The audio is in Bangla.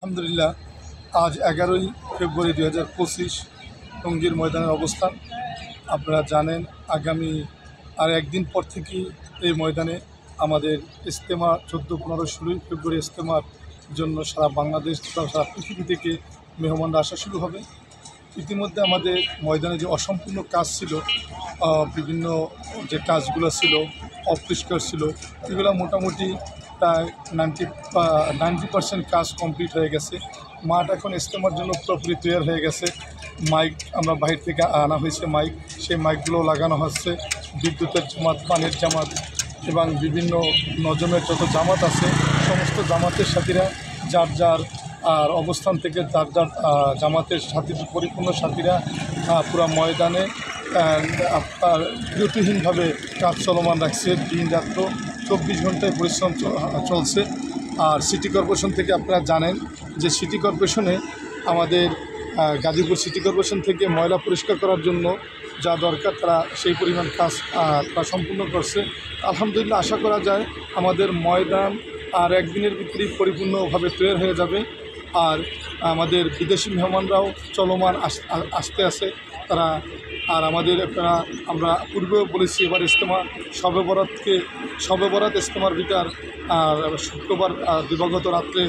আলহামদুলিল্লাহ, আজ 11ই ফেব্রুয়ারি 2025 টঙ্গীর ময়দানের অবস্থান। আপনারা জানেন আগামী আর একদিন পর থেকেই এই ময়দানে আমাদের ইজতেমা 14, 15, 16ই ফেব্রুয়ারি ইজতেমার জন্য সারা বাংলাদেশ তথা সারা পৃথিবী থেকে মেহমানরা আসা শুরু হবে। ইতিমধ্যে আমাদের ময়দানে যে অসম্পূর্ণ কাজ ছিল, বিভিন্ন যে কাজগুলো ছিল অপরিষ্কার ছিল, এগুলো মোটামুটি প্রায় 90% কাজ কমপ্লিট হয়ে গেছে। মাঠ এখন ইজতেমার জন্য পুরোপুরি তৈরি হয়ে গেছে। মাইক আমরা বাহির থেকে আনা হয়েছে, সেই মাইকগুলো লাগানো হচ্ছে। বিদ্যুতের জামাত, পানির জামাত এবং বিভিন্ন নজমের যত জামাত আছে, সমস্ত জামাতের সাথীরা যার যার আর অবস্থান থেকে যার যার জামাতের সাথী, পরিপূর্ণ সাথীরা পুরো ময়দানে আপনার বিরতিহীনভাবে কাজ চলমান রাখছে। দিন রাত্র 24 ঘন্টায় পরিশ্রম চলছে। আর সিটি কর্পোরেশন থেকে আপনারা জানেন যে সিটি কর্পোরেশনে আমাদের গাজীপুর সিটি কর্পোরেশন থেকে ময়লা পরিষ্কার করার জন্য যা দরকার তারা সেই পরিমাণ কাজ তারা সম্পূর্ণ করছে। আলহামদুলিল্লাহ, আশা করা যায় আমাদের ময়দান আর একদিনের ভিতরেই পরিপূর্ণভাবে তৈরি হয়ে যাবে। আর আমাদের বিদেশি মেহমানরাও চলমান আসতে আসে তারা। আর আমাদের আমরা পূর্বেও বলেছি, এবার ইজতেমা শবে বরাত ইজতেমার ভিতর আর শুক্রবার দিবাগত রাত্রে